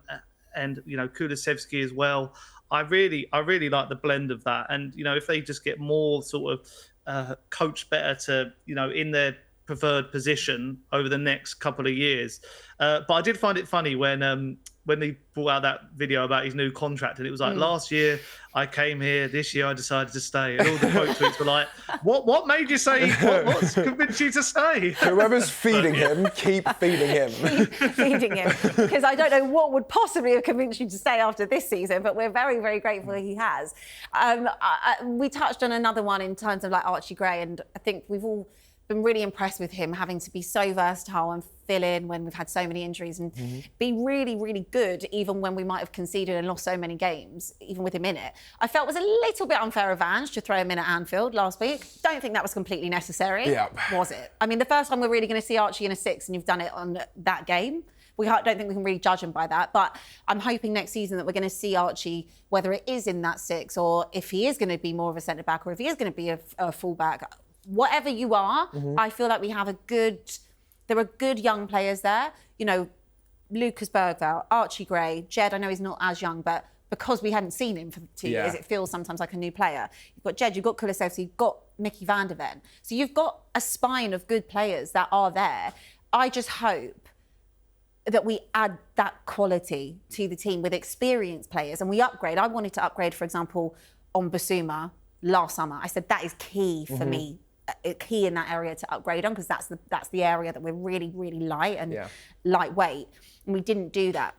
Speaker 3: and, Kulusevski as well, I really like the blend of that. And, if they just get more sort of coached better to, in their preferred position over the next couple of years. But I did find it funny when they brought out that video about his new contract, and it was like, last year I came here, this year I decided to stay. And all the quote tweets were like, what made you say, what's convinced you to stay?
Speaker 2: Whoever's feeding him, keep feeding him.
Speaker 1: Keep feeding him. Because I don't know what would possibly have convinced you to stay after this season, but we're very, very grateful he has. We touched on another one in terms of like Archie Gray, and I think we've all been really impressed with him having to be so versatile and fill in when we've had so many injuries and be really, really good even when we might have conceded and lost so many games, even with him in it. I felt it was a little bit unfair of Ange to throw him in at Anfield last week. Don't think that was completely necessary, was it? I mean, the first time we're really going to see Archie in a 6 and you've done it on that game. Don't think we can really judge him by that, but I'm hoping next season that we're going to see Archie, whether it is in that 6 or if he is going to be more of a centre-back or if he is going to be a full-back, whatever you are, I feel like there are good young players there. You know, Lucas Bergvall, Archie Gray, Jed, I know he's not as young, but because we hadn't seen him for 2 years, it feels sometimes like a new player. You've got Jed, you've got Kulusevski, you've got Mickey van der Ven. So you've got a spine of good players that are there. I just hope that we add that quality to the team with experienced players and we upgrade. I wanted to upgrade, for example, on Basuma last summer. I said that is key for me, key in that area to upgrade on because that's the area that we're really, really light and lightweight. And we didn't do that.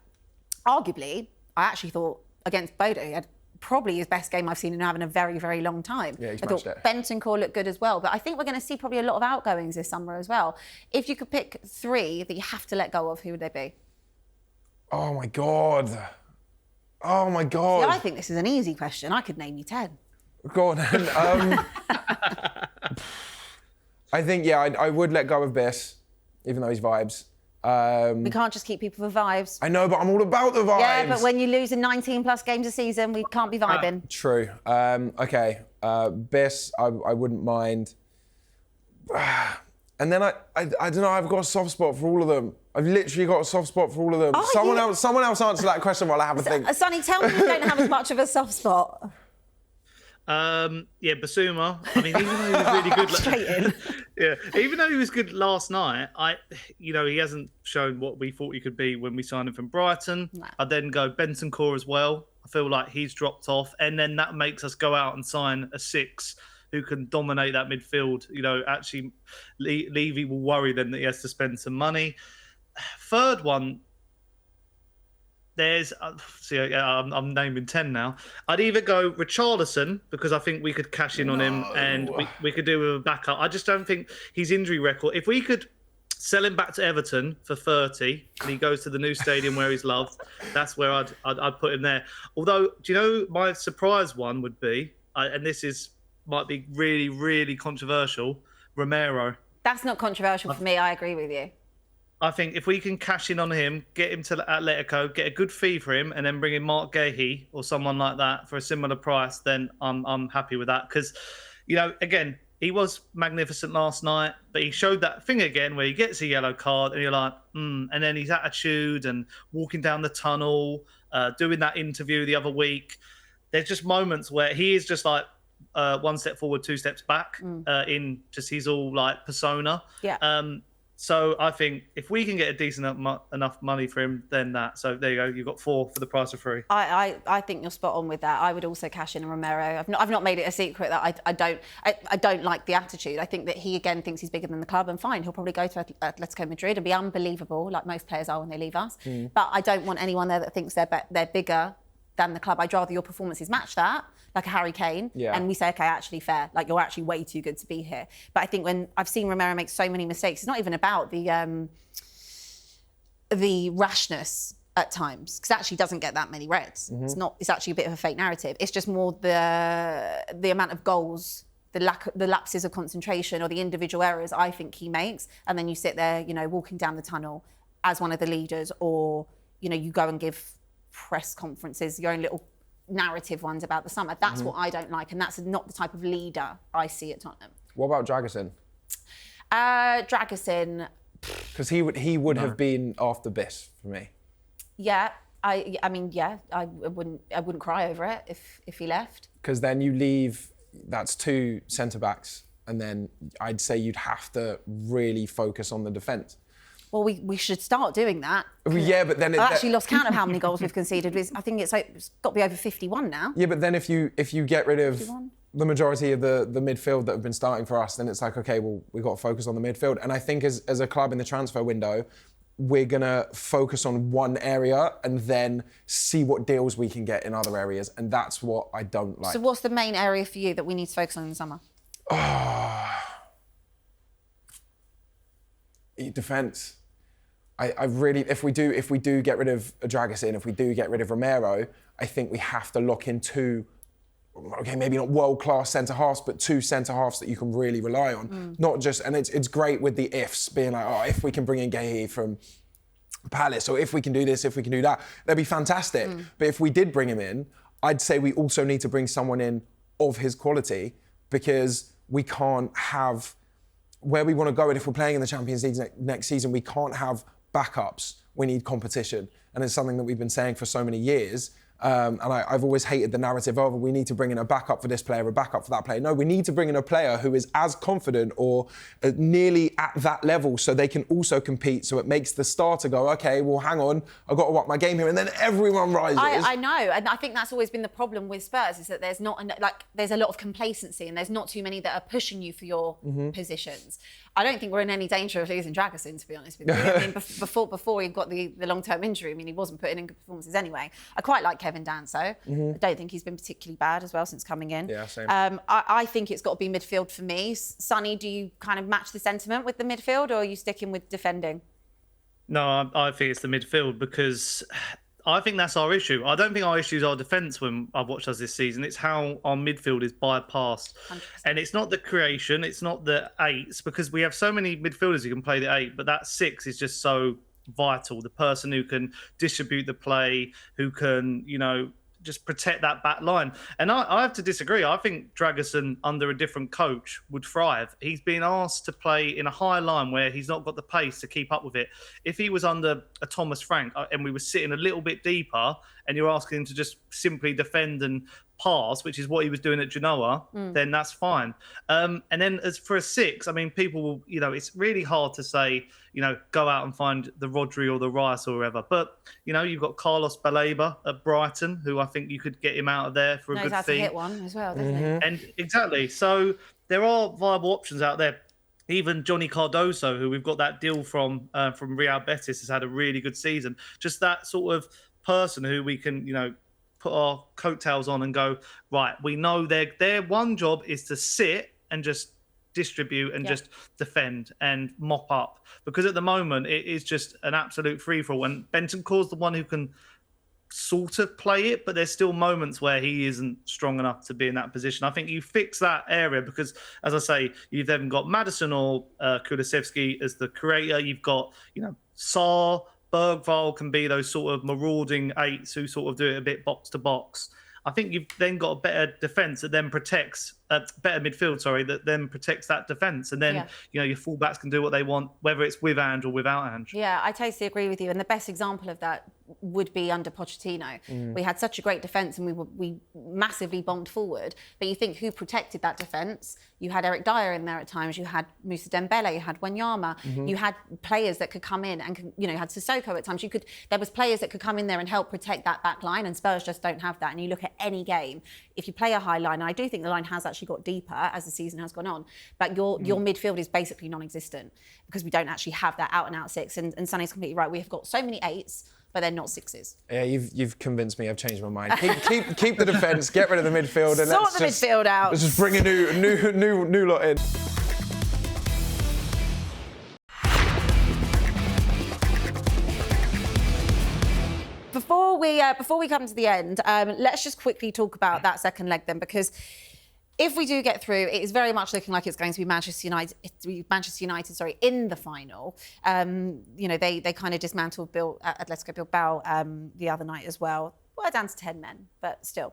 Speaker 1: Arguably, I actually thought against Bodo, he had probably his best game I've seen him have in a very, very long time.
Speaker 2: Yeah, he's
Speaker 1: I thought Bentancur looked good as well, but I think we're going to see probably a lot of outgoings this summer as well. If you could pick 3 that you have to let go of, who would they be?
Speaker 2: Oh my God. Oh my God.
Speaker 1: See, I think this is an easy question. I could name you 10.
Speaker 2: Go on then. I think, I would let go of Biss, even though he's vibes.
Speaker 1: We can't just keep people for vibes.
Speaker 2: I know, but I'm all about the vibes.
Speaker 1: Yeah, but when you lose in 19 plus games a season, we can't be vibing.
Speaker 2: True. Okay. Biss, I wouldn't mind. And then I don't know, I've got a soft spot for all of them. I've literally got a soft spot for all of them.
Speaker 1: Oh,
Speaker 2: someone else answer that question while I have a think.
Speaker 1: Sonny, tell me you don't have as much of a soft spot.
Speaker 3: Basuma. I mean, even though he was really good,
Speaker 1: Straight in.
Speaker 3: even though he was good last night, he hasn't shown what we thought he could be when we signed him from Brighton.
Speaker 1: No.
Speaker 3: I then go Bentancur as well. I feel like he's dropped off, and then that makes us go out and sign a 6 who can dominate that midfield. You know, actually, Levy will worry then that he has to spend some money. Third one. There's, I'm naming 10 now. I'd either go Richarlison because I think we could cash in on him and we could do with a backup. I just don't think his injury record. If we could sell him back to Everton for 30 and he goes to the new stadium where he's loved, that's where I'd put him there. Although, do you know my surprise one would be, and this might be really, really controversial, Romero.
Speaker 1: That's not controversial for me. I agree with you.
Speaker 3: I think if we can cash in on him, get him to Atletico, get a good fee for him, and then bring in Mark Gahey or someone like that for a similar price, then I'm happy with that. Because, again, he was magnificent last night, but he showed that thing again where he gets a yellow card and you're like, and then his attitude and walking down the tunnel, doing that interview the other week. There's just moments where he is just like one step forward, 2 steps back in just his all like persona.
Speaker 1: Yeah.
Speaker 3: So I think if we can get a decent enough money for him, then that. So there you go. You've got 4 for the price of 3.
Speaker 1: I think you're spot on with that. I would also cash in Romero. I've not made it a secret that I don't like the attitude. I think that he again thinks he's bigger than the club, and fine, he'll probably go to Atletico Madrid and be unbelievable, like most players are when they leave us. But I don't want anyone there that thinks they're bigger than the club. I'd rather your performances match that, like a Harry Kane, and we say, okay, actually fair, like you're actually way too good to be here. But I think when I've seen Romero make so many mistakes, it's not even about the rashness at times, because actually doesn't get that many reds. It's actually a bit of a fake narrative. It's just more the amount of goals, the lapses of concentration or the individual errors I think he makes, and then you sit there, walking down the tunnel as one of the leaders, or you go and give press conferences, your own little narrative ones about the summer. That's what I don't like, and that's not the type of leader I see at Tottenham.
Speaker 2: What about Dragusin?
Speaker 1: Dragusin,
Speaker 2: because he would have been after Biss for me.
Speaker 1: Yeah, I wouldn't cry over it if he left.
Speaker 2: Because then you leave, that's 2 centre backs, and then I'd say you'd have to really focus on the defence.
Speaker 1: Well, we should start doing that.
Speaker 2: Yeah, but then
Speaker 1: I've actually lost count of how many goals we've conceded. I think it's got to be over 51 now.
Speaker 2: Yeah, but then if you get rid of 51? The majority of the midfield that have been starting for us, then it's like, okay, well, we've got to focus on the midfield. And I think as a club in the transfer window, we're going to focus on one area and then see what deals we can get in other areas. And that's what I don't like.
Speaker 1: So what's the main area for you that we need to focus on in the summer?
Speaker 2: Defence. I really, if we do get rid of Dragusin, if we do get rid of Romero, I think we have to lock in two, okay, maybe not world-class centre-halves, but two centre-halves that you can really rely on. Not just, and it's great with the ifs, being like, oh, if we can bring in Guéhi from Palace, or if we can do this, if we can do that, that'd be fantastic. But if we did bring him in, I'd say we also need to bring someone in of his quality, because we can't have, where we want to go, and if we're playing in the Champions League next season, we can't have backups. We need competition. And it's something that we've been saying for so many years. And I've always hated the narrative of, we need to bring in a backup for this player, a backup for that player. No, we need to bring in a player who is as confident or nearly at that level, so they can also compete. So it makes the starter go, okay, well, hang on, I've got to up my game here. And then everyone rises.
Speaker 1: I know. And I think that's always been the problem with Spurs, is that there's there's a lot of complacency, and there's not too many that are pushing you for your positions. I don't think we're in any danger of losing Dragusin, to be honest with you. I mean, before he got the long-term injury, I mean, he wasn't putting in good performances anyway. I quite like Kevin Danso. I don't think he's been particularly bad as well since coming in.
Speaker 2: Yeah, same.
Speaker 1: I think it's got to be midfield for me. Sonny, do you kind of match the sentiment with the midfield, or are you sticking with defending?
Speaker 3: No, I think it's the midfield, because I think that's our issue. I don't think our issue is our defence when I've watched us this season. It's how our midfield is bypassed. 100%. And it's not the creation, it's not the eights, because we have so many midfielders who can play the eight, but that six is just so vital. The person who can distribute the play, who can, just protect that back line. And I have to disagree. I think Dragusin, under a different coach, would thrive. He's been asked to play in a high line where he's not got the pace to keep up with it. If he was under a Thomas Frank and we were sitting a little bit deeper, and you're asking him to just simply defend and pass, which is what he was doing at Genoa, then that's fine. And then as for a six, I mean, people will, it's really hard to say, go out and find the Rodri or the Rice or whatever. But, you've got Carlos Baleba at Brighton, who I think you could get him out of there for a good fee.
Speaker 1: To hit one as well, doesn't he?
Speaker 3: And exactly. So there are viable options out there. Even Johnny Cardoso, who we've got that deal from Real Betis, has had a really good season. Just that sort of person who we can, put our coattails on and go, right, we know their one job is to sit and just distribute and just defend and mop up. Because at the moment, it is just an absolute free-for-all. And Bentancur's the one who can sort of play it, but there's still moments where he isn't strong enough to be in that position. I think you fix that area, because, as I say, you've then got Maddison or Kulusevski as the creator. You've got, Sarr, Bergvall can be those sort of marauding eights who sort of do it a bit box to box. I think you've then got a better defence that then protects, better midfield, that then protects that defence. And then, your fullbacks can do what they want, whether it's with Ange or without Ange. Yeah,
Speaker 1: I totally agree with you. And the best example of that would be under Pochettino. We had such a great defence and we massively bombed forward. But you think, who protected that defence? You had Eric Dyer in there at times. You had Moussa Dembele. You had Wanyama. You had players that could come in and, had Sissoko at times. There was players that could come in there and help protect that back line, and Spurs just don't have that. And you look at any game, if you play a high line, and I do think the line has actually got deeper as the season has gone on, but your midfield is basically non-existent, because we don't actually have that out-and-out six. And Sonny's completely right. We have got so many eights, but they're not sixes.
Speaker 2: Yeah, you've convinced me. I've changed my mind. Keep the defence, get rid of the midfield, and
Speaker 1: sort the midfield out.
Speaker 2: Let's just bring a new lot in.
Speaker 1: Before we come to the end, let's just quickly talk about that second leg then, because if we do get through, it is very much looking like it's going to be Manchester United, in the final. They kind of dismantled Atletico Bilbao the other night as well. We're down to 10 men, but still.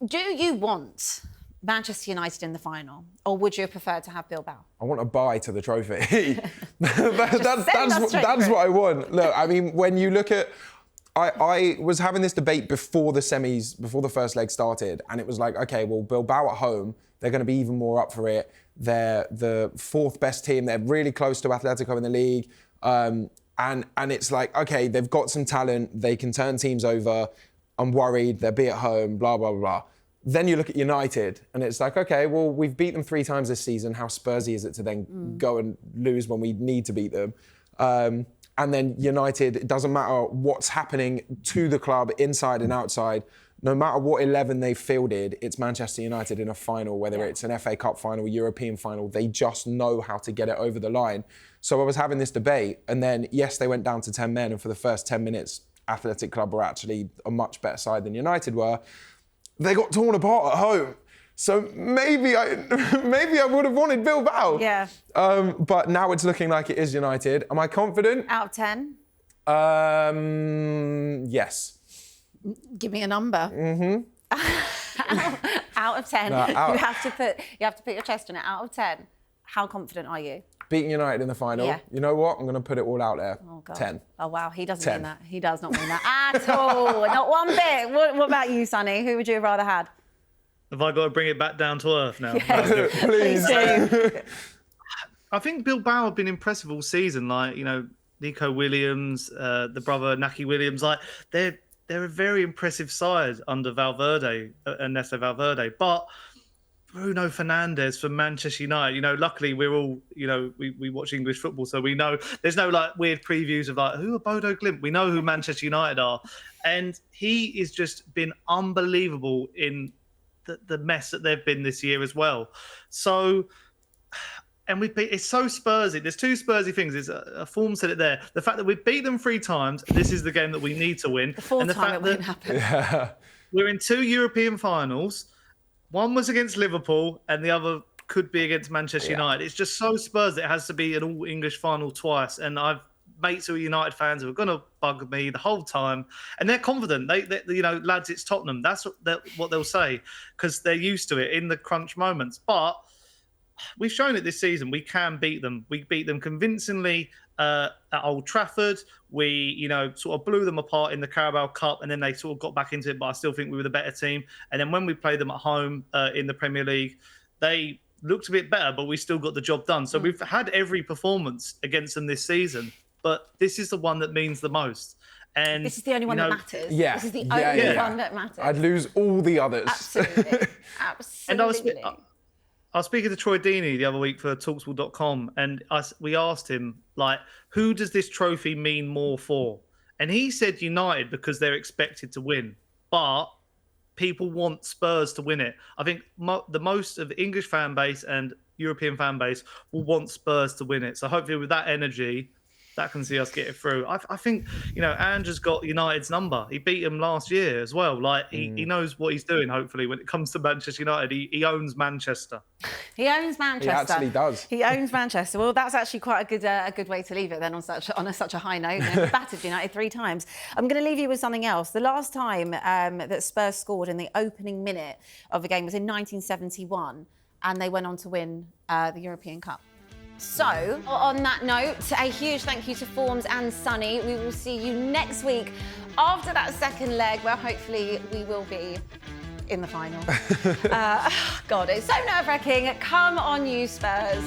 Speaker 1: Do you want Manchester United in the final, or would you prefer to have Bilbao?
Speaker 2: I want a bye to the trophy. That's what I want. Look, I mean, when you look at, I was having this debate before the semis, before the first leg started, and it was like, okay, well, Bilbao at home, they're going to be even more up for it. They're the fourth best team. They're really close to Atletico in the league. And it's like, okay, they've got some talent. They can turn teams over. I'm worried. They'll be at home, blah, blah, blah. Then you look at United, and it's like, okay, well, we've beat them 3 times this season. How Spursy is it to then go and lose when we need to beat them? And then United, it doesn't matter what's happening to the club, inside and outside, no matter what 11 they've fielded, it's Manchester United in a final, whether it's an FA Cup final, European final, they just know how to get it over the line. So I was having this debate, and then, yes, they went down to 10 men, and for the first 10 minutes, Athletic Club were actually a much better side than United were. They got torn apart at home. So maybe I would have wanted Bilbao.
Speaker 1: Yeah.
Speaker 2: But now it's looking like it is United. Am I confident?
Speaker 1: Out of 10?
Speaker 2: Yes.
Speaker 1: Give me a number. Out of 10.
Speaker 2: No,
Speaker 1: you have to put your chest on it. Out of 10. How confident are you?
Speaker 2: Beating United in the final.
Speaker 1: Yeah.
Speaker 2: You know what? I'm going to put it all out there.
Speaker 1: Oh, God.
Speaker 2: 10.
Speaker 1: Oh, wow. He doesn't
Speaker 2: 10.
Speaker 1: mean that. He does not mean that at all. Not one bit. What about you, Sonny? Who would you have rather had?
Speaker 3: Have I got to bring it back down to earth now?
Speaker 1: Yes.
Speaker 3: No,
Speaker 2: Please
Speaker 1: do.
Speaker 3: I think Bilbao have been impressive all season. Like, you know, Nico Williams, the brother Naki Williams, like they're a very impressive side under Ernesto Valverde. But Bruno Fernandes from Manchester United, you know, luckily we're all, you know, we watch English football, so we know there's no like weird previews of like who are Bodo Glimt. We know who Manchester United are, and he has just been unbelievable in the mess that they've been this year as well. So, and it's so Spursy. There's two Spursy things. It's a Formz said it there. The fact that we beat them 3 times, this is the game that we need to win.
Speaker 1: The fourth
Speaker 3: and the
Speaker 1: time
Speaker 3: fact
Speaker 1: it won't happen.
Speaker 3: we're in 2 European finals. One was against Liverpool and the other could be against Manchester United. It's just so Spurs that it has to be an all-English final twice. And I've mates who are United fans who are going to bug me the whole time. And they're confident. They you know, lads, it's Tottenham. That's what they'll say because they're used to it in the crunch moments. But we've shown it this season. We can beat them. We beat them convincingly at Old Trafford. We, you know, sort of blew them apart in the Carabao Cup, and then they sort of got back into it. But I still think we were the better team. And then when we played them at home in the Premier League, they looked a bit better, but we still got the job done. So we've had every performance against them this season, but this is the one that means the most. And
Speaker 1: this is the only one that matters.
Speaker 2: Yeah.
Speaker 1: This is the only one that matters.
Speaker 2: I'd lose all the others.
Speaker 1: Absolutely. Absolutely.
Speaker 3: And I was speaking to Troy Deeney the other week for talkSPORT.com, and we asked him, like, who does this trophy mean more for? And he said United because they're expected to win, but people want Spurs to win it. I think the most of the English fan base and European fan base will want Spurs to win it. So hopefully with that energy, that can see us get it through. I think, you know, Ange has got United's number. He beat him last year as well. Like, he knows what he's doing, hopefully, when it comes to Manchester United. He owns Manchester.
Speaker 1: He owns Manchester.
Speaker 2: He actually does.
Speaker 1: He owns Manchester. Well, that's actually quite a good way to leave it then on such a high note. They've battered United 3 times. I'm going to leave you with something else. The last time that Spurs scored in the opening minute of a game was in 1971, and they went on to win the European Cup. So, on that note, a huge thank you to Formz and Sonny. We will see you next week after that second leg, where hopefully we will be in the final. God, it's so nerve-wracking. Come on, you Spurs.